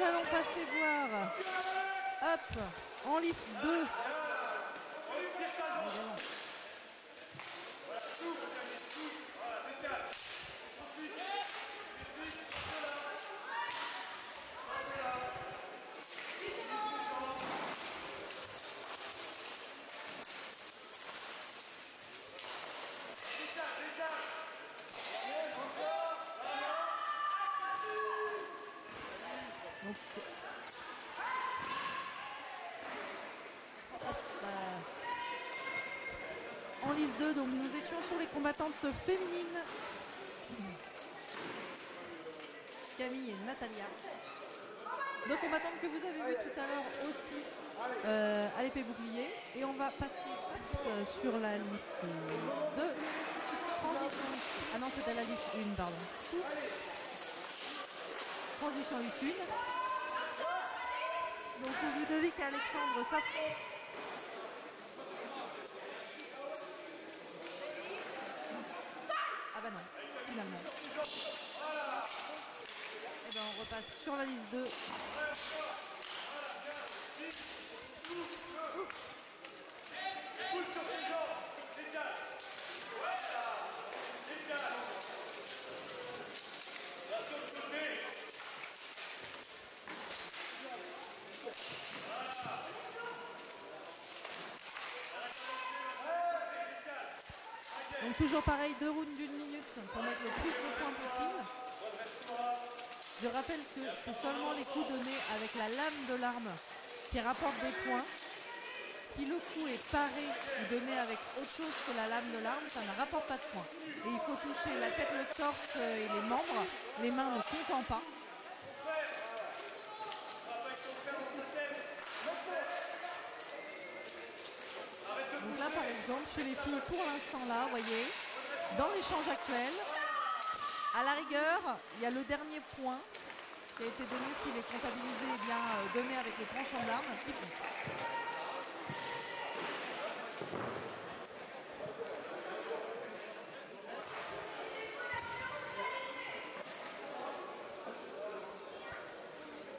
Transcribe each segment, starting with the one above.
allons passer voir, hop, en liste 2. Donc, en liste 2, donc nous étions sur les combattantes féminines. Camille et Natalia. Deux combattantes que vous avez vues tout à l'heure aussi à l'épée bouclier. Et on va passer sur la liste 2. Transition. Ah non, c'était la liste 1, pardon. Transition liste 1. Donc Ludovic et Alexandre s'affrontent. Ah bah non, finalement. Et ben on repasse sur la liste 2. Donc toujours pareil, 2 rounds d'1 minute pour mettre le plus de points possible. Je rappelle que c'est seulement les coups donnés avec la lame de l'arme qui rapportent des points. Si le coup est paré ou donné avec autre chose que la lame de l'arme, ça ne rapporte pas de points. Et il faut toucher la tête, le torse et les membres, les mains ne comptant pas. Donc là par exemple chez les filles pour l'instant là, vous voyez, dans l'échange actuel, à la rigueur, il y a le dernier point qui a été donné, s'il est comptabilisé et bien donné avec le tranchant de l'arme, qui compte.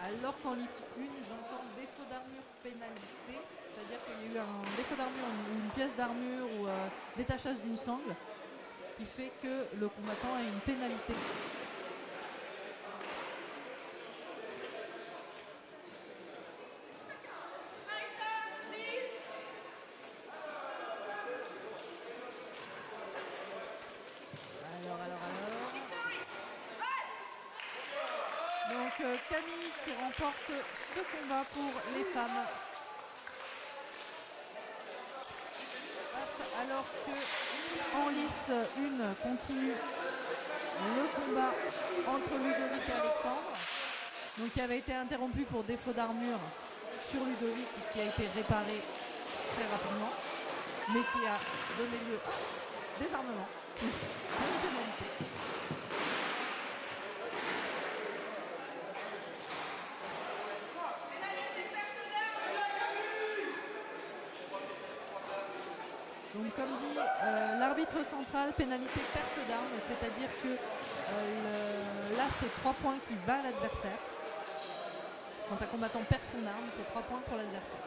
Alors qu'en liste 1, j'entends défaut d'armure pénalité, c'est-à-dire qu'il y a eu un défaut d'armure, une pièce d'armure ou détachage d'une sangle qui fait que le combattant a une pénalité. Donc Camille qui remporte ce combat pour les femmes. Alors que en lice 1 continue le combat entre Ludovic et Alexandre. Donc qui avait été interrompu pour défaut d'armure sur Ludovic qui a été réparé très rapidement, mais qui a donné lieu à désarmement. Donc comme dit l'arbitre central, pénalité perte d'armes, c'est-à-dire que là c'est 3 points qui va à l'adversaire. Quand un combattant perd son arme, c'est 3 points pour l'adversaire.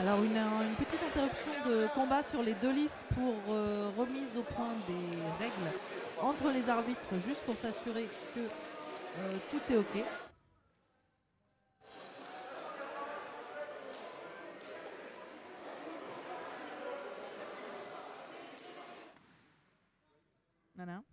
Alors une petite interruption de combat sur les deux listes pour remise au point des règles entre les arbitres, juste pour s'assurer que tout est OK. Voilà.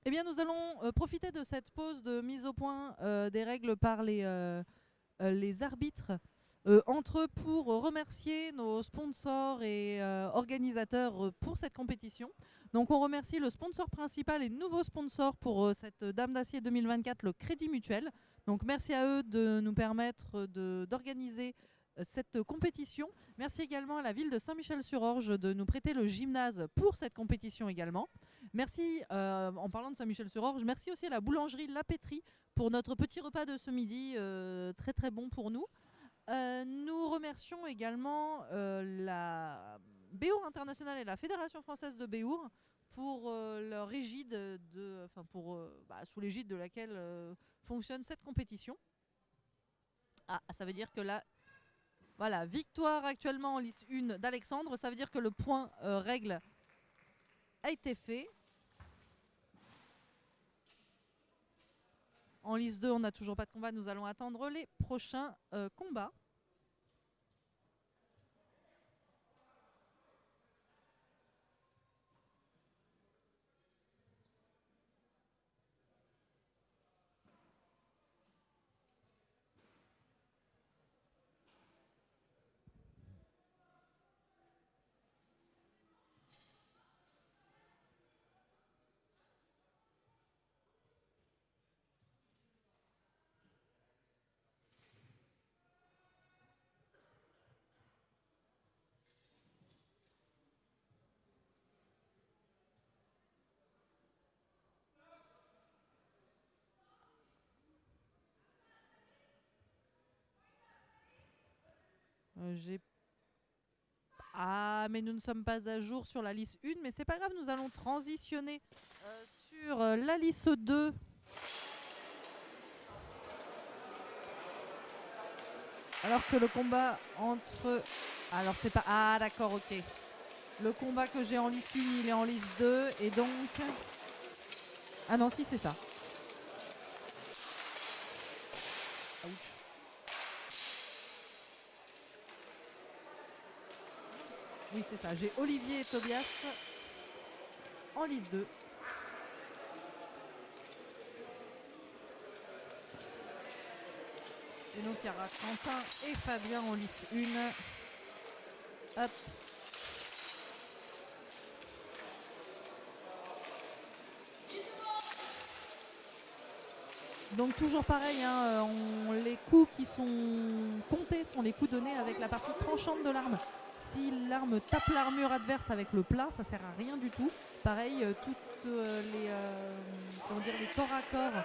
Eh bien, nous allons profiter de cette pause de mise au point des règles par les arbitres entre eux pour remercier nos sponsors et organisateurs pour cette compétition. Donc on remercie le sponsor principal et nouveau sponsor pour cette Dame d'Acier 2024, le Crédit Mutuel. Donc merci à eux de nous permettre d'organiser cette compétition. Merci également à la ville de Saint-Michel-sur-Orge de nous prêter le gymnase pour cette compétition également. Merci, en parlant de Saint-Michel-sur-Orge, merci aussi à la boulangerie La Pétrie pour notre petit repas de ce midi, très très bon pour nous. Nous remercions également la Béour International et la Fédération Française de Béour pour leur égide, sous l'égide de laquelle fonctionne cette compétition. Ah, ça veut dire que là, voilà, victoire actuellement en lice 1 d'Alexandre, ça veut dire que le point règle a été fait. En lice 2, on n'a toujours pas de combat. Nous allons attendre les prochains combats. Ah, mais nous ne sommes pas à jour sur la liste 1, mais c'est pas grave, nous allons transitionner sur la liste 2. Alors que le combat entre... Alors c'est pas... Ah d'accord, ok. Le combat que j'ai en liste 1, il est en liste 2, et donc... Ah non, si, c'est ça. Ouch. Oui, c'est ça. J'ai Olivier et Tobias en liste 2. Et donc, il y aura Quentin et Fabien en liste 1. Hop. Donc toujours pareil, hein, les coups qui sont comptés sont les coups donnés avec la partie tranchante de l'arme. Si l'arme tape l'armure adverse avec le plat, ça sert à rien du tout. Pareil, toutes les corps à corps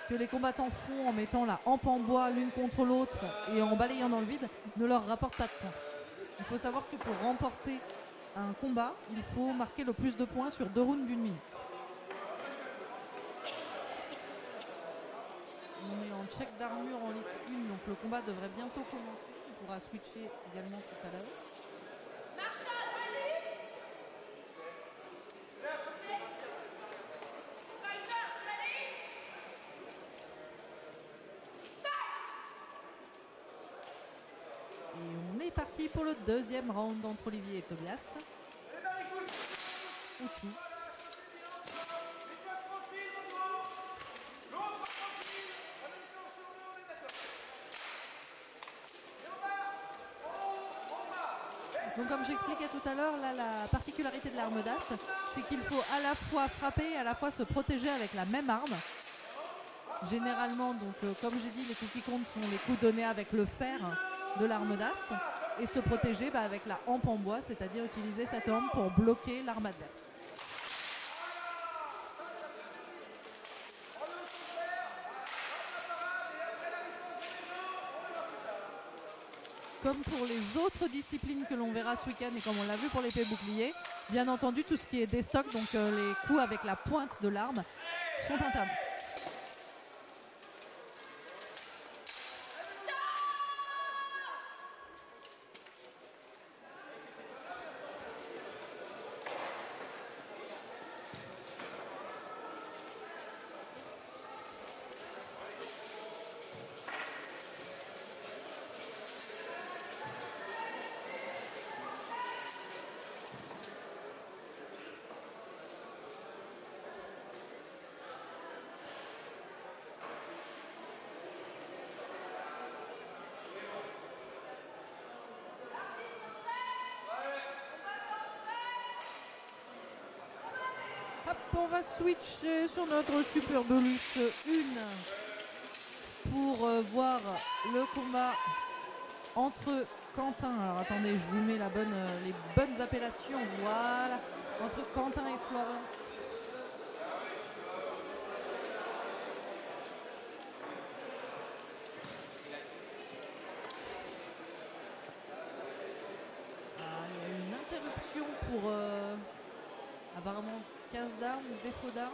que les combattants font en mettant la hampe en bois l'une contre l'autre et en balayant dans le vide ne leur rapportent pas de points. Il faut savoir que pour remporter un combat, il faut marquer le plus de points sur 2 rounds d'1 minute. On est en check d'armure en liste 1, donc le combat devrait bientôt commencer. On pourra switcher également tout à l'heure. Et on est parti pour le deuxième round entre Olivier et Tobias. Ouchou. Donc comme j'expliquais tout à l'heure, là la particularité de l'arme d'as, c'est qu'il faut à la fois frapper et à la fois se protéger avec la même arme. Généralement, donc comme j'ai dit, les coups qui comptent sont les coups donnés avec le fer de l'arme d'as et se protéger avec la hampe en bois, c'est-à-dire utiliser cette hampe pour bloquer l'arme adverse. comme pour les autres disciplines que l'on verra ce week-end et comme on l'a vu pour l'épée bouclier, bien entendu tout ce qui est destock, donc les coups avec la pointe de l'arme, sont interdits. Hop, on va switcher sur notre Super Belus 1 pour voir le combat entre Quentin. Alors attendez, je vous mets les bonnes appellations. Voilà, entre Quentin et Florent. Il y a une interruption pour apparemment 15 d'armes ou défaut d'armes.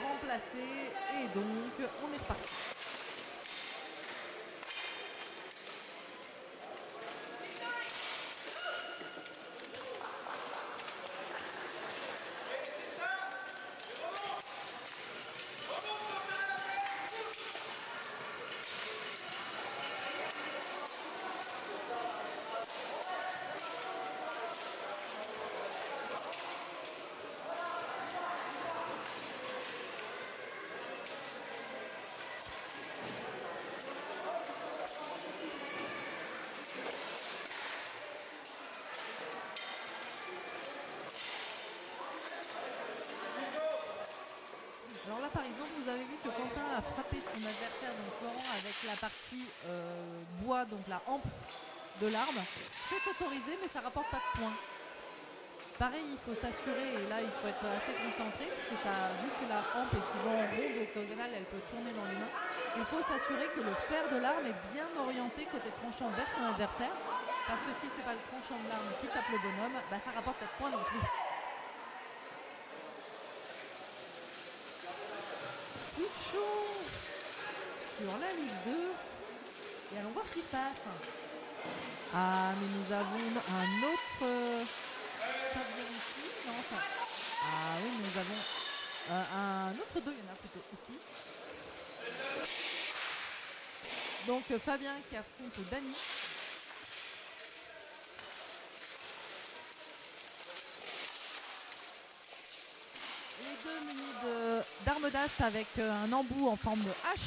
Remplacé et donc on est reparti. Alors là par exemple vous avez vu que Quentin a frappé son adversaire, donc Florent, avec la partie bois, donc la hampe de l'arme. C'est autorisé mais ça rapporte pas de points. Pareil, il faut s'assurer, et là il faut être assez concentré parce que ça, vu que la hampe est souvent ronde octogonale, elle peut tourner dans les mains. Il faut s'assurer que le fer de l'arme est bien orienté côté tranchant vers son adversaire, parce que si c'est pas le tranchant de l'arme qui tape le bonhomme, bah ça rapporte pas de points non plus. Switchons sur la Ligue 2 et allons voir ce qui se passe. Ah, mais nous avons un autre... ici, non, ça. Ah oui, nous avons un autre 2, il y en a plutôt ici. Donc Fabien qui affronte Dany. Les deux munis d'armes d'ast avec un embout en forme de hache.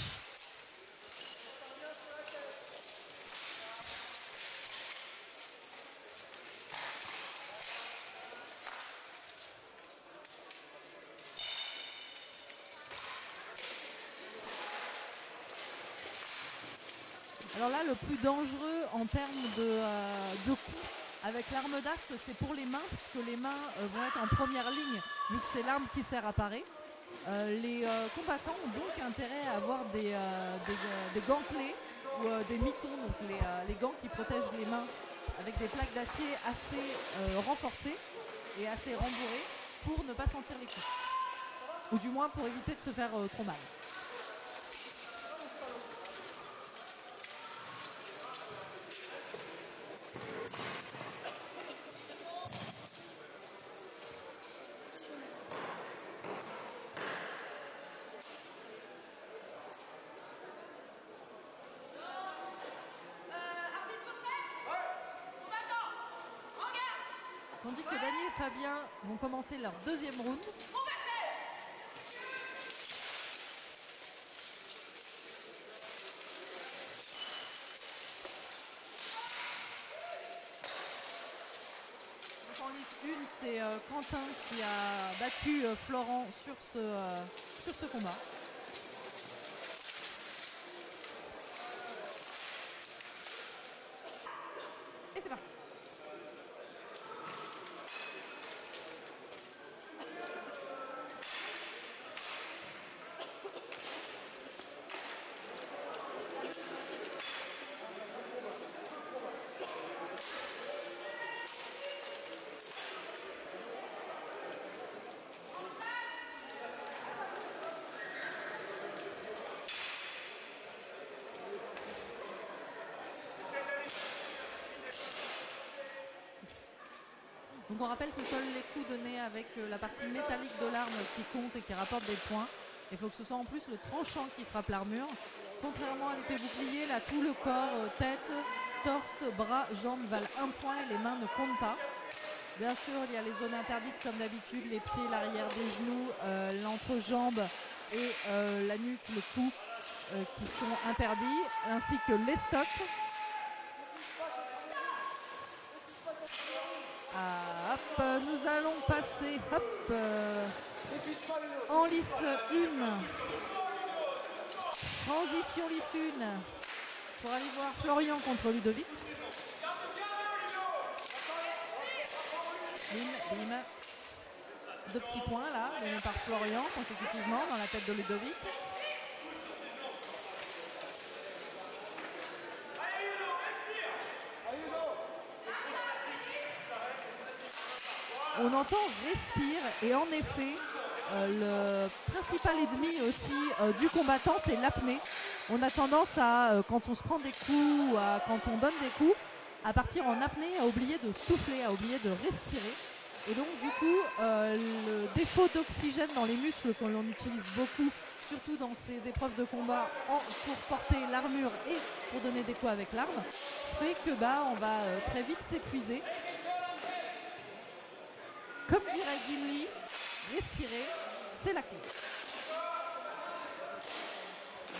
Alors là, le plus dangereux en termes de coups avec l'arme d'ast, c'est pour les mains, puisque les mains vont être en première ligne, vu que c'est l'arme qui sert à parer. Les combattants ont donc intérêt à avoir des gantelets ou des mitons, donc les gants qui protègent les mains avec des plaques d'acier assez renforcées et assez rembourrées pour ne pas sentir les coups. Ou du moins pour éviter de se faire trop mal. Tandis que Dany et Fabien vont commencer leur deuxième round. Donc en lice 1, c'est Quentin qui a battu Florent sur ce combat. Et c'est parti. Donc on rappelle, c'est seuls les coups donnés avec la partie métallique de l'arme qui compte et qui rapporte des points. Il faut que ce soit en plus le tranchant qui frappe l'armure. Contrairement à l'épée bouclier, là tout le corps, tête, torse, bras, jambes valent 1 point et les mains ne comptent pas. Bien sûr, il y a les zones interdites comme d'habitude, les pieds, l'arrière des genoux, l'entrejambe et la nuque, le cou qui sont interdits, ainsi que les stocks. Ah, hop, nous allons passer en lice 1. Transition lice 1 pour aller voir Florian contre Ludovic. Bim. 2 petits points là, donnés par Florian consécutivement dans la tête de Ludovic. On entend respire et en effet le principal ennemi aussi du combattant, c'est l'apnée. On a tendance à, quand on se prend des coups, quand on donne des coups, à partir en apnée, à oublier de souffler, à oublier de respirer. Et donc du coup, le défaut d'oxygène dans les muscles que l'on utilise beaucoup, surtout dans ces épreuves de combat pour porter l'armure et pour donner des coups avec l'arme, fait que on va très vite s'épuiser. Comme dirait Gimli, respirer, c'est la clé.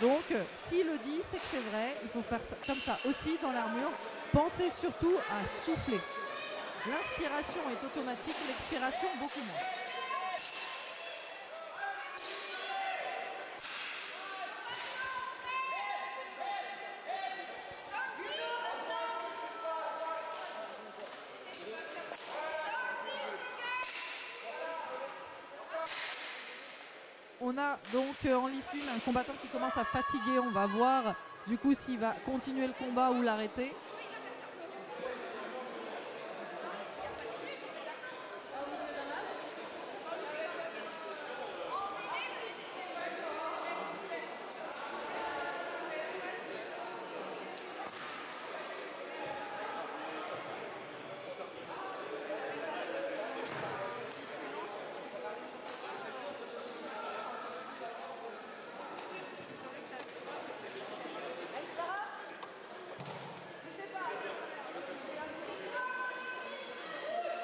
Donc, s'il le dit, c'est que c'est vrai. Il faut faire ça, comme ça aussi dans l'armure. Pensez surtout à souffler. L'inspiration est automatique, l'expiration beaucoup moins. On a donc en lice 1 un combattant qui commence à fatiguer. On va voir du coup s'il va continuer le combat ou l'arrêter.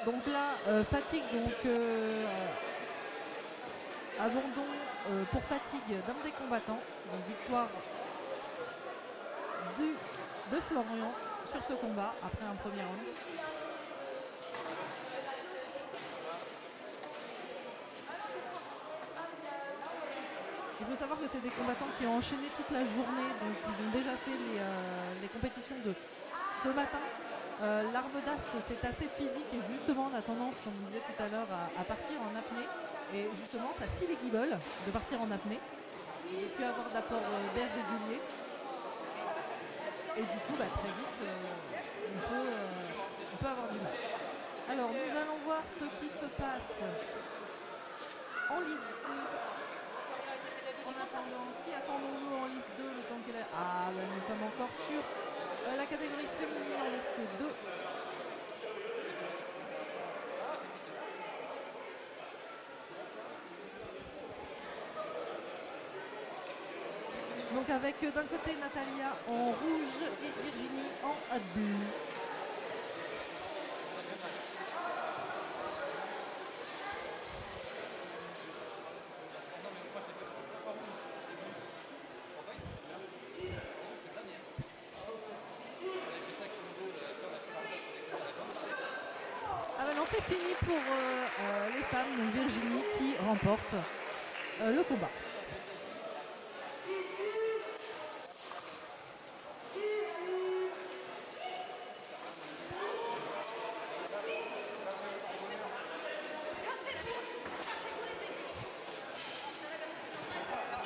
Donc là, fatigue, donc abandon pour fatigue d'un des combattants. Donc victoire de Florian sur ce combat après un premier round. Il faut savoir que c'est des combattants qui ont enchaîné toute la journée, donc ils ont déjà fait les compétitions de ce matin. L'arme d'astre, c'est assez physique et justement on a tendance, comme on disait tout à l'heure, à partir en apnée. Et justement, ça scie les guibolles de partir en apnée et de ne plus avoir d'apport d'air régulier. Et du coup, très vite, on peut avoir du mal. Alors, nous allons voir ce qui se passe en lice 2. En attendant, qui attendons-nous en lice 2 le temps qu'elle est... Ah, nous sommes encore sur la catégorie féminine en lice 2. Donc avec d'un côté Natalia en rouge et Virginie en bleu. Ah non, c'est fini pour les femmes, donc Virginie qui remporte le combat.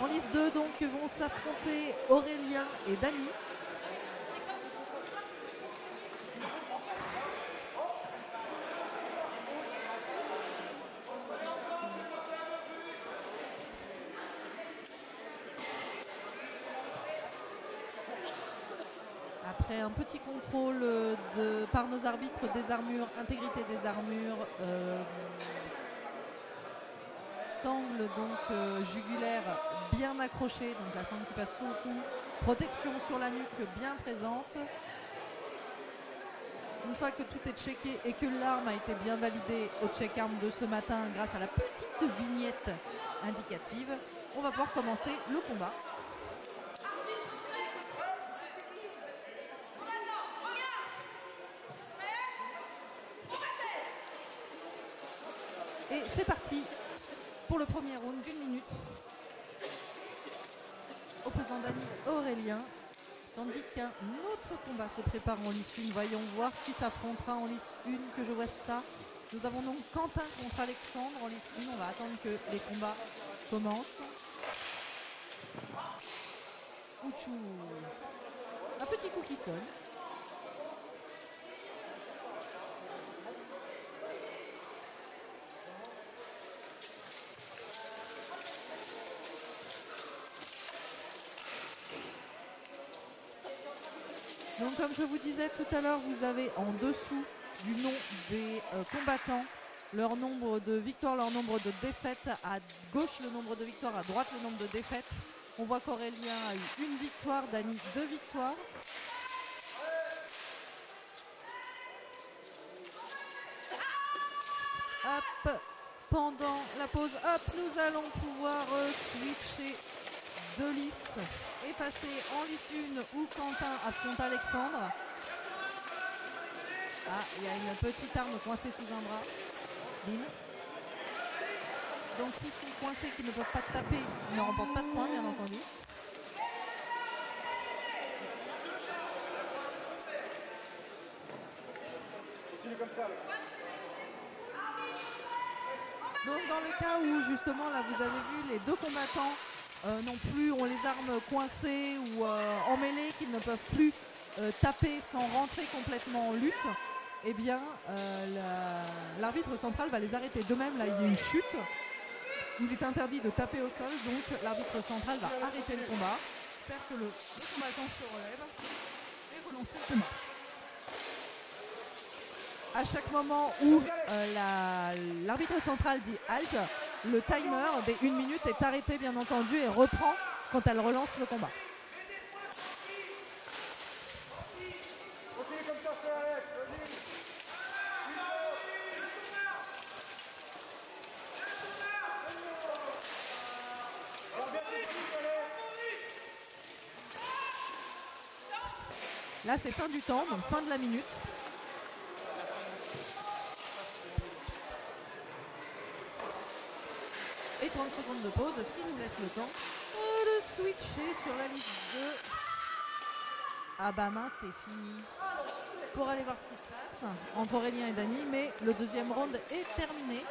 En lice 2, donc, vont s'affronter Aurélien et Dany. Après après un petit contrôle par nos arbitres des armures, intégrité des armures, sangle donc jugulaire bien accrochée, donc la sangle qui passe sous le cou, protection sur la nuque bien présente. Une fois que tout est checké et que l'arme a été bien validée au check-arm de ce matin grâce à la petite vignette indicative, on va pouvoir commencer le combat. Et c'est parti pour le premier round d'une minute. Opposant Dany Aurélien. Tandis qu'un autre combat se prépare en lice 1. Voyons voir qui s'affrontera en lice 1, que je vois ça. Nous avons donc Quentin contre Alexandre en lice 1. On va attendre que les combats commencent. Ouchou. Un petit coup qui sonne. Donc comme je vous disais tout à l'heure, vous avez en dessous du nom des combattants leur nombre de victoires, leur nombre de défaites. À gauche le nombre de victoires, à droite le nombre de défaites. On voit qu'Aurélien a eu 1 victoire, Dany 2 victoires. Hop, pendant la pause, hop, nous allons pouvoir switcher de lice et passer en lice 1 où Quentin affronte Alexandre. Ah, il y a une petite arme coincée sous un bras. Bim. Donc s'ils sont coincés, qu'ils ne peuvent pas taper, ils ne remportent pas de points, bien entendu. Donc dans le cas où justement là vous avez vu les deux combattants non plus ont les armes coincées ou en mêlée, qu'ils ne peuvent plus taper sans rentrer complètement en lutte, eh bien l'arbitre central va les arrêter. De même là il y a une chute, il est interdit de taper au sol, donc l'arbitre central va arrêter le combat, faire que le combattant se relève et relancer le combat. À chaque moment où l'arbitre central dit halt, le timer des 1 minute est arrêté bien entendu et reprend quand elle relance le combat. Là c'est fin du temps, donc fin de la minute. Et 30 secondes de pause, ce qui nous laisse le temps de switcher sur la liste 2. Ah bah mince, c'est fini. Pour aller voir ce qui se passe entre Aurélien et Dany, mais le deuxième round est terminé.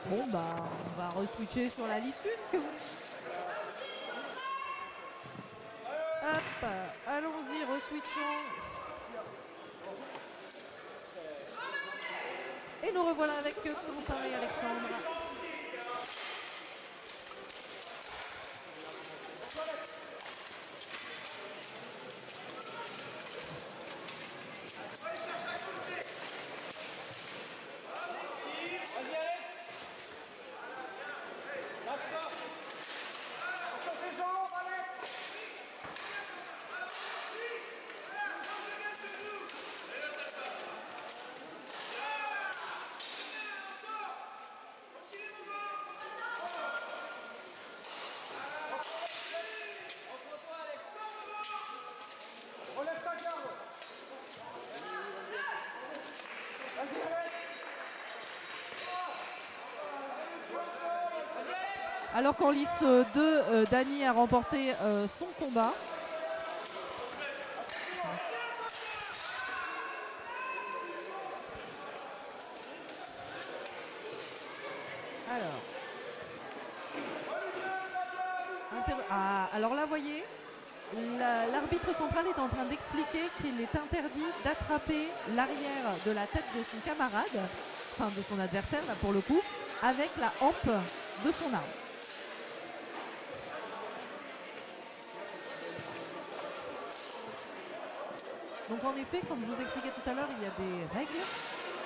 Bon bah on va re-switcher sur la liste 1 que vous. Hop, allons-y, re-switchons. Et nous revoilà avec Quentin et Alexandre. Alors qu'en lice 2, Dany a remporté son combat. Alors là, voyez, l'arbitre central est en train d'expliquer qu'il est interdit d'attraper l'arrière de la tête de son camarade, enfin de son adversaire là pour le coup, avec la hampe de son arme. Donc en effet, comme je vous expliquais tout à l'heure, il y a des règles.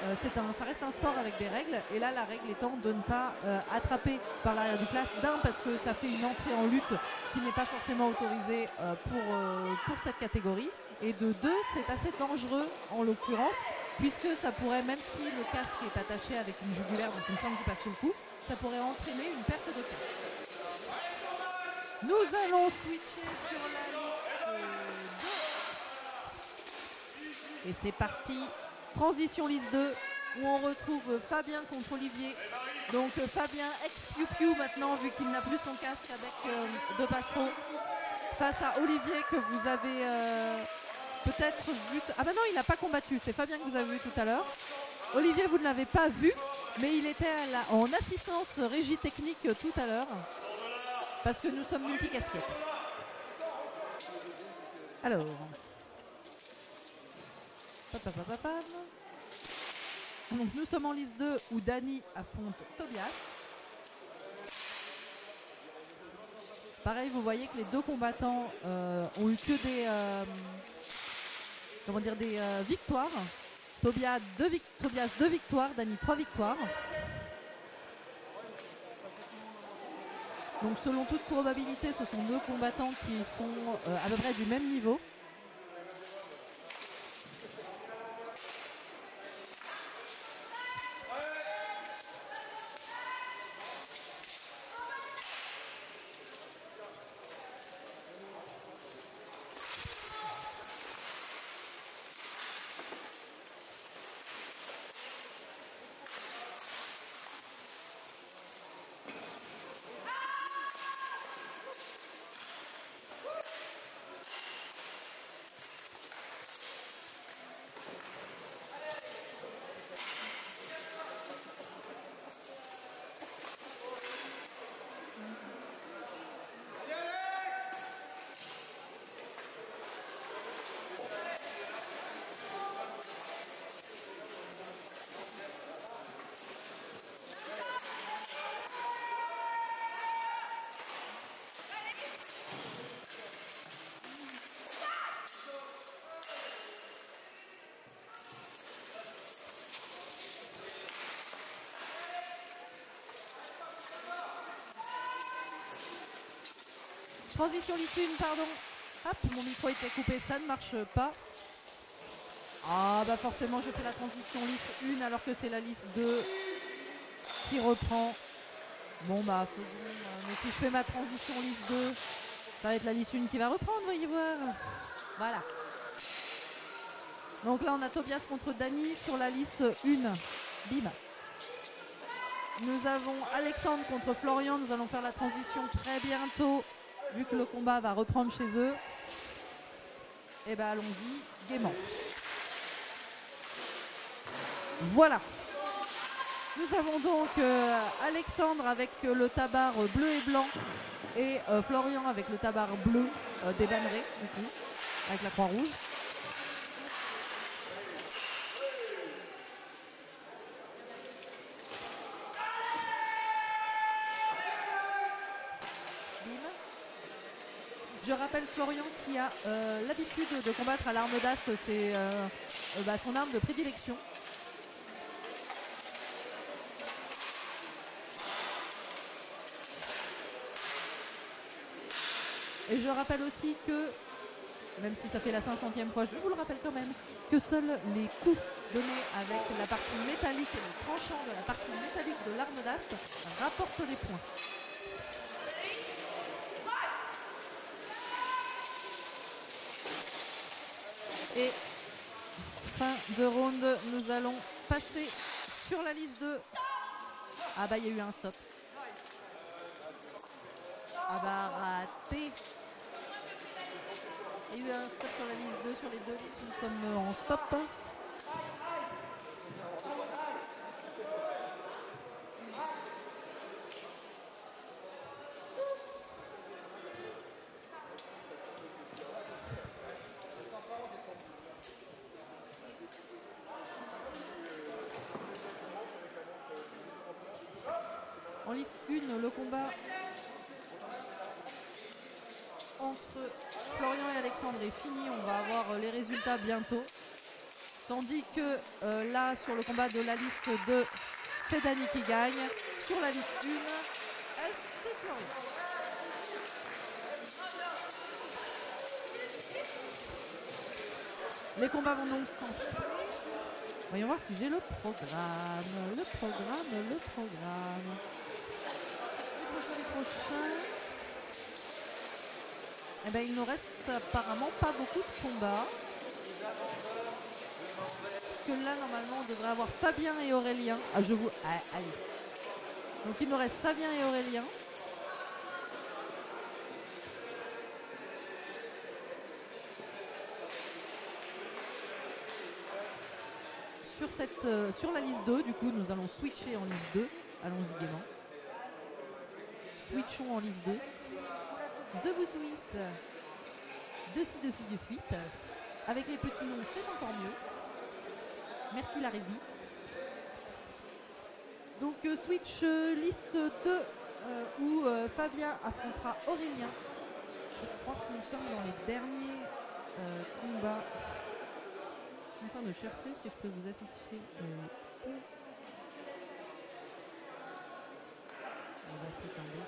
Ça reste un sport avec des règles. Et là, la règle étant de ne pas attraper par l'arrière du place. D'un, parce que ça fait une entrée en lutte qui n'est pas forcément autorisée pour cette catégorie. Et de deux, c'est assez dangereux en l'occurrence, puisque ça pourrait, même si le casque est attaché avec une jugulaire, donc une sangle qui passe sous le cou, ça pourrait entraîner une perte de casque. Nous allons switcher sur la liste 2. Et c'est parti. Transition liste 2, où on retrouve Fabien contre Olivier. Donc Fabien ex-Piu-Piu maintenant, vu qu'il n'a plus son casque avec deux passereaux. Face à Olivier que vous avez peut-être vu... Ah bah non, il n'a pas combattu, c'est Fabien que vous avez vu tout à l'heure. Olivier, vous ne l'avez pas vu, mais il était en assistance régie technique tout à l'heure. Parce que nous sommes multi-casquettes. Alors... Donc nous sommes en liste 2 où Dany affronte Tobias. Pareil, vous voyez que les deux combattants ont eu que des victoires. Tobias 2 victoires, Dany 3 victoires. Donc selon toute probabilité, ce sont deux combattants qui sont à peu près du même niveau. Transition liste 1, pardon. Hop, mon micro était coupé, ça ne marche pas. Ah bah forcément je fais la transition liste 1 alors que c'est la liste 2 qui reprend. Bon bah faisons, mais si je fais ma transition liste 2, ça va être la liste 1 qui va reprendre, voyez voir. Voilà. Donc là on a Tobias contre Dany sur la liste 1. Bim. Nous avons Alexandre contre Florian, nous allons faire la transition très bientôt. Vu que le combat va reprendre chez eux, et ben allons-y gaiement. Voilà. Nous avons donc Alexandre avec le tabard bleu et blanc et Florian avec le tabard bleu des bannerets, du coup, avec la croix rouge. Je rappelle Florian qui a l'habitude de combattre à l'arme d'astre, c'est son arme de prédilection. Et je rappelle aussi que, même si ça fait la 500e fois, je vous le rappelle quand même, que seuls les coups donnés avec la partie métallique et le tranchant de la partie métallique de l'arme d'astre rapportent les points. Et fin de round, nous allons passer sur la liste 2. Ah bah il y a eu un stop. Ah bah raté. Il y a eu un stop sur la liste 2, sur les deux listes, nous sommes en stop. En liste 1, le combat entre Florian et Alexandre est fini. On va avoir les résultats bientôt. Tandis que là, sur le combat de la liste 2, c'est Dani qui gagne. Sur la liste 1, c'est Florian. Les combats vont donc s'enchaîner. Voyons voir si j'ai le programme. Le programme. Les prochains. Eh ben, il nous reste apparemment pas beaucoup de combats. Parce que là, normalement, on devrait avoir Fabien et Aurélien. Ah, je vous... Ah, allez. Donc, il nous reste Fabien et Aurélien. Sur la liste 2, du coup, nous allons switcher en liste 2. Allons-y gaiement. Switchons en liste 2. De vous suite. De suite. Avec les petits noms, c'est encore mieux. Merci la régie. Donc switch liste 2 où Fabien affrontera Aurélien. Je crois que nous sommes dans les derniers combats. Je suis en train de chercher si je peux vous afficher. On va s'étendre.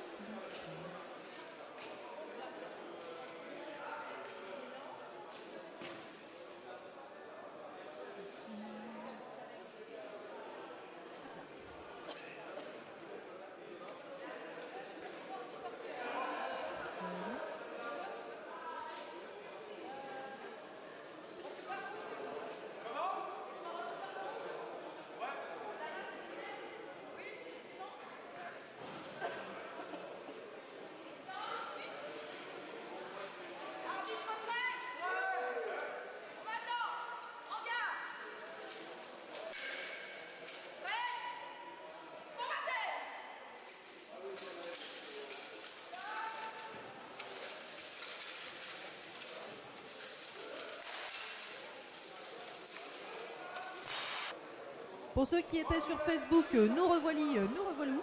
Pour ceux qui étaient sur Facebook, nous revoilou.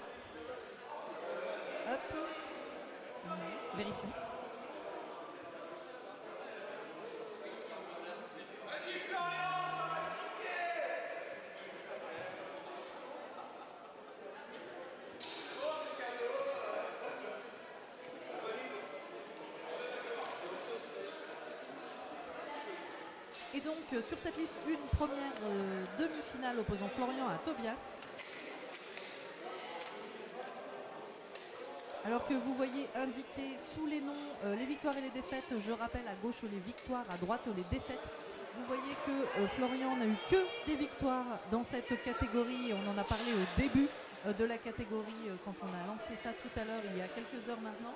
Hop. Vérifions. Et donc sur cette liste, une première demi-finale opposant Florian à Tobias. Alors que vous voyez indiqué sous les noms les victoires et les défaites, je rappelle à gauche les victoires, à droite les défaites. Vous voyez que Florian n'a eu que des victoires dans cette catégorie. On en a parlé au début de la catégorie quand on a lancé ça tout à l'heure, il y a quelques heures maintenant,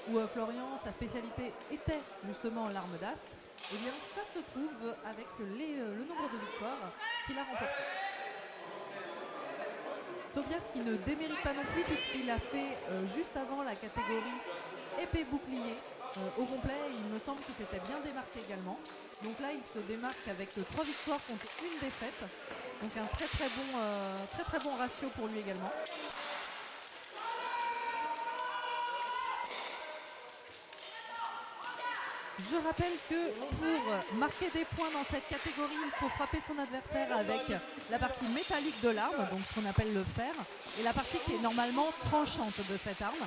où Florian, sa spécialité était justement l'arme d'astre. Eh bien, ça se prouve avec le nombre de victoires qu'il a remportées. Tobias qui ne démérite pas non plus puisqu'il a fait juste avant la catégorie épée bouclier au complet. Il me semble qu'il s'était bien démarqué également. Donc là, il se démarque avec 3 victoires contre une défaite. Donc un très bon ratio pour lui également. Je rappelle que pour marquer des points dans cette catégorie, il faut frapper son adversaire avec la partie métallique de l'arme, donc ce qu'on appelle le fer, et la partie qui est normalement tranchante de cette arme.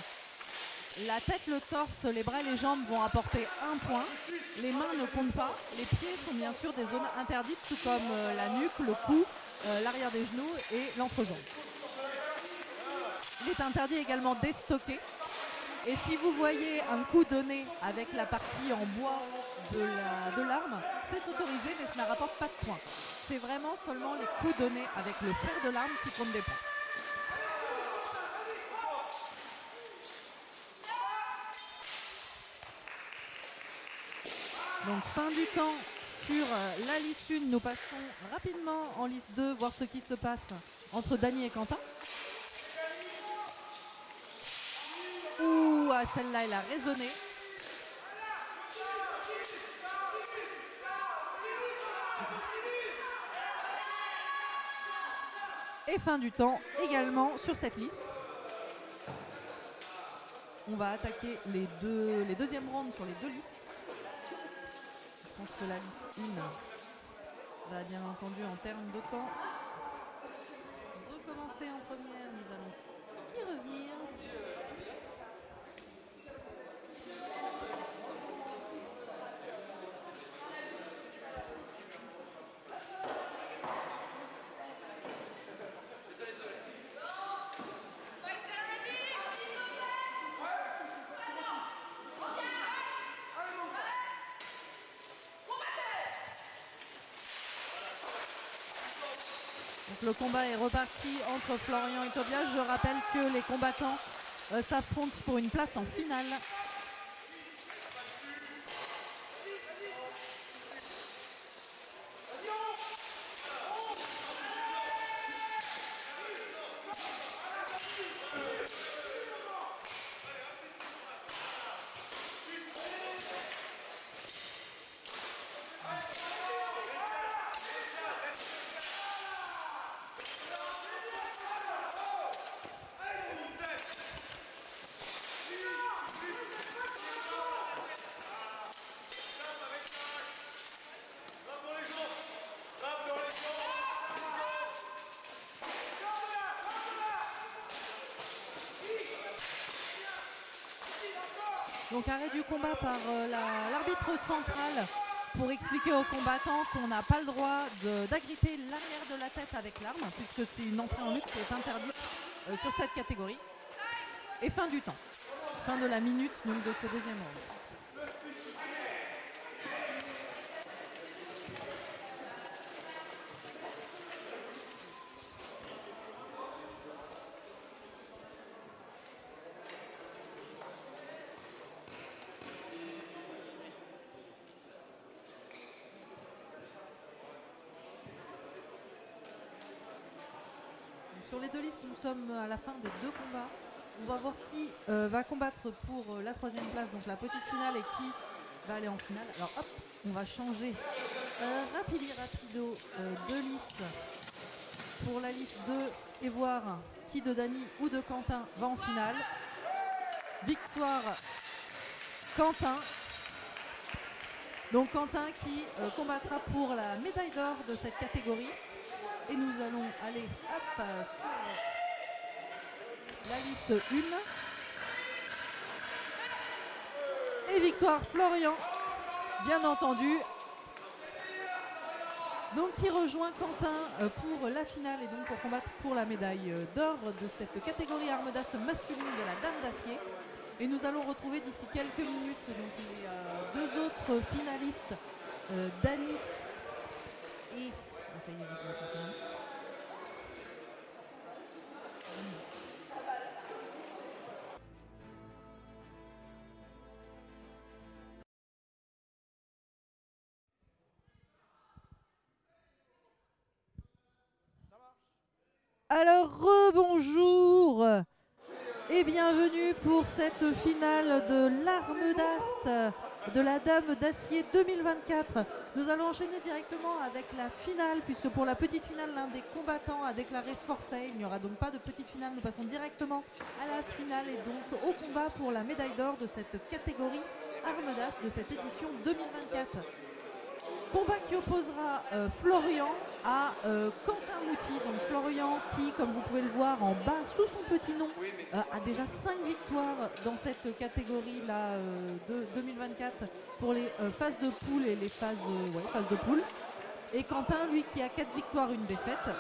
La tête, le torse, les bras et les jambes vont apporter 1 point. Les mains ne comptent pas. Les pieds sont bien sûr des zones interdites, tout comme la nuque, le cou, l'arrière des genoux et l'entrejambe. Il est interdit également d'estoquer. Et si vous voyez un coup donné avec la partie en bois de l'arme, c'est autorisé, mais ça ne rapporte pas de points. C'est vraiment seulement les coups donnés avec le fer de l'arme qui comptent des points. Donc fin du temps sur la liste 1, nous passons rapidement en liste 2, voir ce qui se passe entre Dani et Quentin. Ouh, celle-là, elle a résonné. Et fin du temps également sur cette liste. on va attaquer les deuxièmes rounds sur les deux listes. Je pense que la liste 1 va bien entendu en termes de temps recommencer en première. Nous allons y revenir. Donc le combat est reparti entre Florian et Tobias. Je rappelle que les combattants s'affrontent pour une place en finale. Donc arrêt du combat par l'arbitre central pour expliquer aux combattants qu'on n'a pas le droit d'agripper l'arrière de la tête avec l'arme, puisque c'est une entrée en lutte qui est interdite sur cette catégorie. Et fin du temps. Fin de la minute donc, de ce deuxième round. Sur les deux listes, nous sommes à la fin des deux combats. On va voir qui va combattre pour la troisième place, donc la petite finale, et qui va aller en finale. Alors hop, on va changer rapido de liste pour la liste 2 et voir qui de Dany ou de Quentin va en finale. Victoire Quentin. Donc Quentin qui combattra pour la médaille d'or de cette catégorie. Et nous allons aller sur la liste 1. Et victoire Florian, bien entendu. Donc qui rejoint Quentin pour la finale et donc pour combattre pour la médaille d'or de cette catégorie armes d'as masculine de la Dame d'Acier. Et nous allons retrouver d'ici quelques minutes donc, les deux autres finalistes, Dany et... Alors rebonjour et bienvenue pour cette finale de l'arme d'Ast de la Dame d'Acier 2024. Nous allons enchaîner directement avec la finale puisque pour la petite finale l'un des combattants a déclaré forfait. Il n'y aura donc pas de petite finale, nous passons directement à la finale et donc au combat pour la médaille d'or de cette catégorie arme d'Ast de cette édition 2024. Combat qui opposera Florian à Quentin Mouty. Donc Florian qui, comme vous pouvez le voir en bas sous son petit nom, a déjà 5 victoires dans cette catégorie-là de 2024 pour les phases de poule et les phases de poule. Et Quentin, lui, qui a 4 victoires, 1 défaite,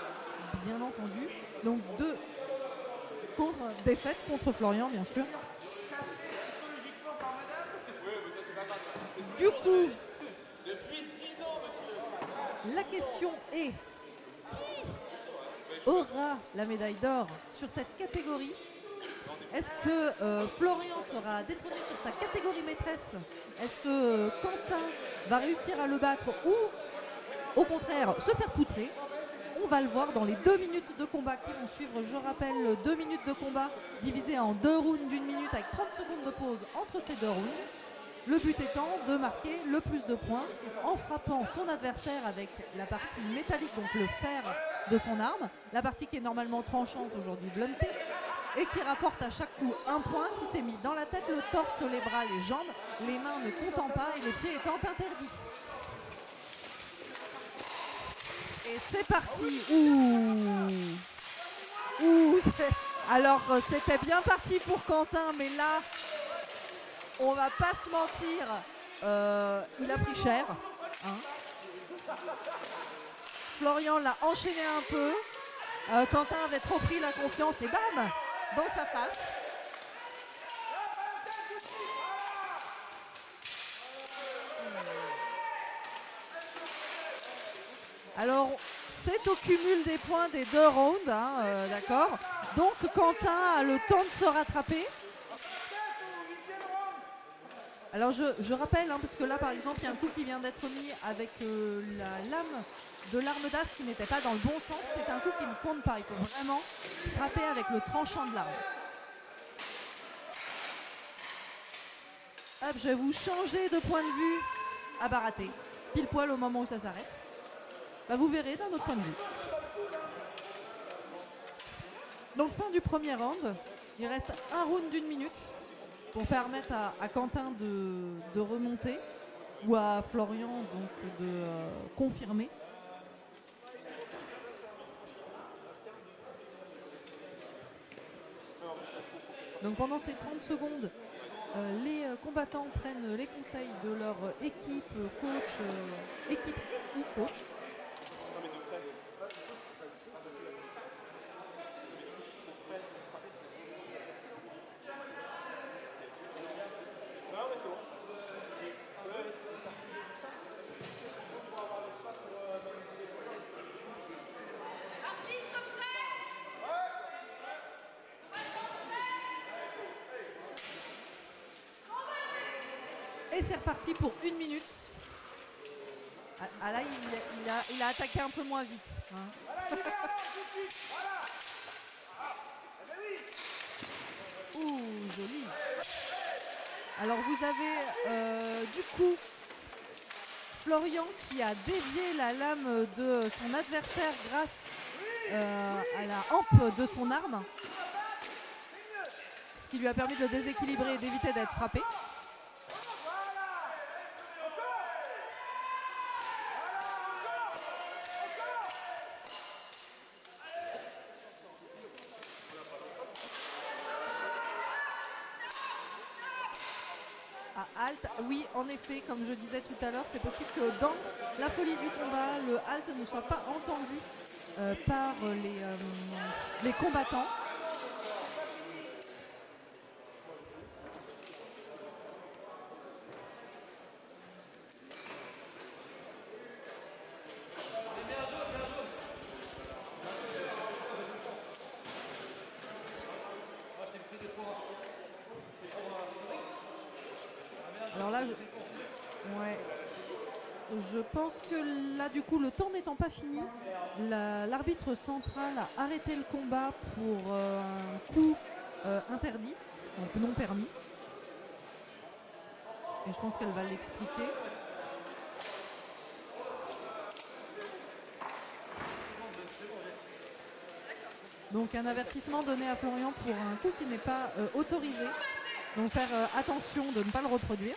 bien entendu. Donc 2 défaites contre Florian, bien sûr. Du coup, la question est, qui aura la médaille d'or sur cette catégorie? Est-ce que Florian sera détrôné sur sa catégorie maîtresse? Est-ce que Quentin va réussir à le battre ou au contraire se faire poutrer? On va le voir dans les 2 minutes de combat qui vont suivre. Je rappelle, 2 minutes de combat divisées en 2 rounds d'1 minute avec 30 secondes de pause entre ces 2 rounds. Le but étant de marquer le plus de points en frappant son adversaire avec la partie métallique, donc le fer de son arme, la partie qui est normalement tranchante, aujourd'hui bluntée, et qui rapporte à chaque coup un point si c'est mis dans la tête, le torse, les bras, les jambes, les mains ne comptant pas et les pieds étant interdits. Et c'est parti. Alors c'était bien parti pour Quentin, mais là, on va pas se mentir, il a pris cher. Hein. Florian l'a enchaîné un peu. Quentin avait trop pris la confiance et bam, dans sa face. Alors, c'est au cumul des points des 2 rounds, hein, d'accord. Donc, Quentin a le temps de se rattraper. Alors, je rappelle, hein, parce que là, par exemple, il y a un coup qui vient d'être mis avec la lame de l'arme d'as qui n'était pas dans le bon sens. C'est un coup qui ne compte pas. Il faut vraiment frapper avec le tranchant de l'arme. Hop, je vais vous changer de point de vue. Ah bah raté. Pile poil au moment où ça s'arrête. Bah, vous verrez d'un autre point de vue. Donc fin du premier round. Il reste un round d'1 minute pour permettre à Quentin de remonter ou à Florian donc de confirmer. Donc pendant ces 30 secondes, les combattants prennent les conseils de leur équipe, coach, équipe ou coach. Et c'est reparti pour 1 minute. Ah là, il a attaqué un peu moins vite. Hein. Ouh, joli. Alors vous avez du coup Florian qui a dévié la lame de son adversaire grâce à la hampe de son arme. Ce qui lui a permis de le déséquilibrer et d'éviter d'être frappé. Halt, oui, en effet, comme je disais tout à l'heure, c'est possible que dans la folie du combat, le halt ne soit pas entendu par les combattants. Alors là, je pense que là, du coup, le temps n'étant pas fini, l'arbitre central a arrêté le combat pour un coup interdit, donc non permis. Et je pense qu'elle va l'expliquer. Donc un avertissement donné à Florian pour un coup qui n'est pas autorisé. Donc faire attention de ne pas le reproduire.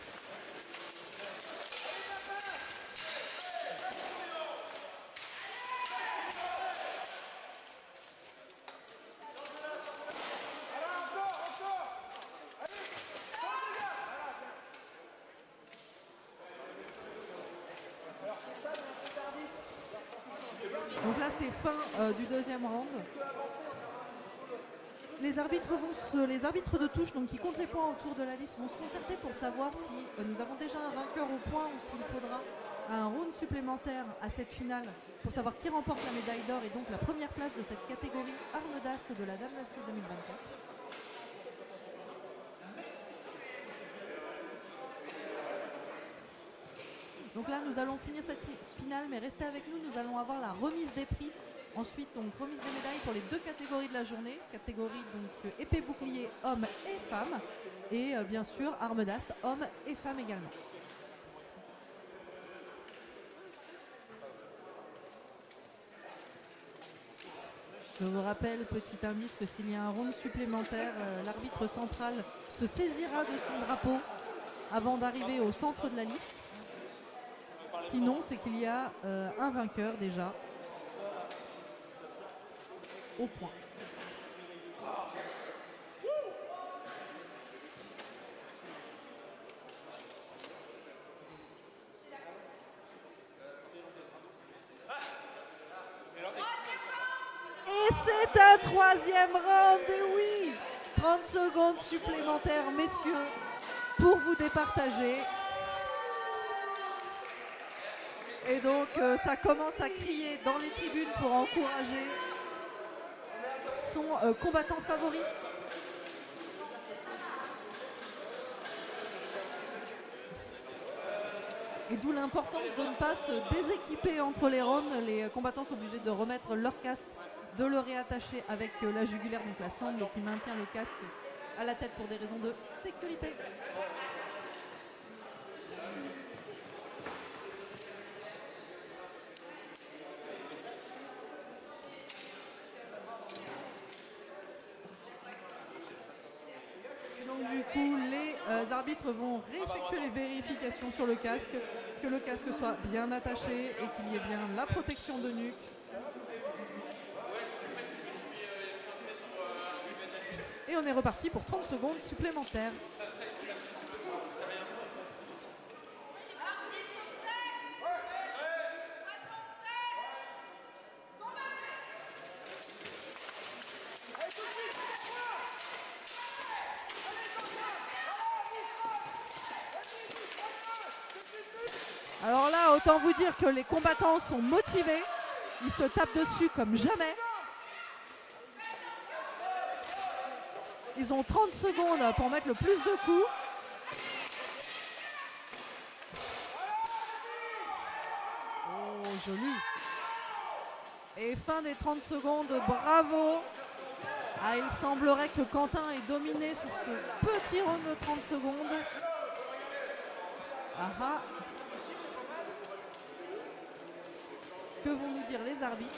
Donc là c'est fin du deuxième round. Les arbitres de touche, donc qui comptent les points autour de la liste, vont se concerter pour savoir si nous avons déjà un vainqueur au point ou s'il faudra un round supplémentaire à cette finale pour savoir qui remporte la médaille d'or et donc la première place de cette catégorie arme d'ast de la Dame d'Acier 2024. Donc là, nous allons finir cette finale, mais restez avec nous, nous allons avoir la remise des prix. Ensuite, donc remise des médailles pour les 2 catégories de la journée, catégorie donc épée bouclier hommes et femmes, et bien sûr armes d'ast hommes et femmes également. Je vous rappelle, petit indice, que s'il y a un round supplémentaire, l'arbitre central se saisira de son drapeau avant d'arriver au centre de la liste. Sinon, c'est qu'il y a un vainqueur déjà au point. Et c'est un troisième round, et oui, 30 secondes supplémentaires, messieurs, pour vous départager. Et donc ça commence à crier dans les tribunes pour encourager son combattant favori. Et d'où l'importance de ne pas se déséquiper entre les rounds. Les combattants sont obligés de remettre leur casque, de le réattacher avec la jugulaire, donc la sangle qui maintient le casque à la tête pour des raisons de sécurité. Et donc du coup, les arbitres vont réeffectuer les vérifications sur le casque, que le casque soit bien attaché et qu'il y ait bien la protection de nuque. Et on est reparti pour 30 secondes supplémentaires. Alors là, autant vous dire que les combattants sont motivés. Ils se tapent dessus comme jamais. Ils ont 30 secondes pour mettre le plus de coups. Oh, joli. Et fin des 30 secondes, bravo. Ah, il semblerait que Quentin ait dominé sur ce petit round de 30 secondes. Ah ah. Que vont nous dire les arbitres?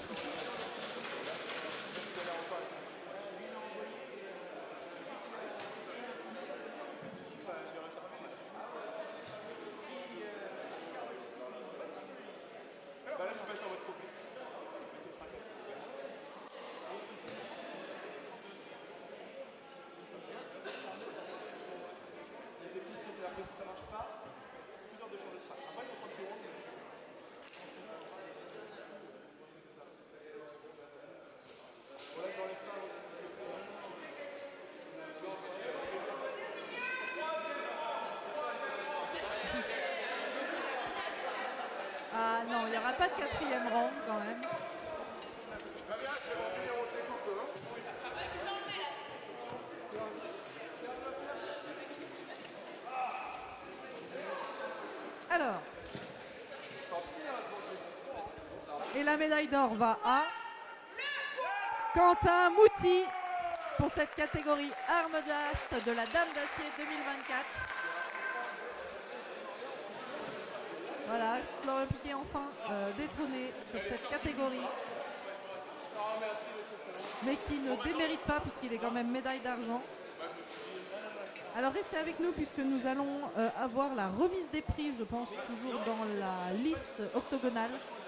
Ah non, il n'y aura pas de quatrième round quand même. Alors. Et la médaille d'or va à Quentin Mouty pour cette catégorie armes d'ast de la Dame d'Acier 2024. Voilà, Florian Piquet enfin détrôné sur cette catégorie, mais qui ne démérite pas puisqu'il est quand même médaille d'argent. Alors restez avec nous puisque nous allons avoir la remise des prix, je pense, toujours dans la liste octogonale.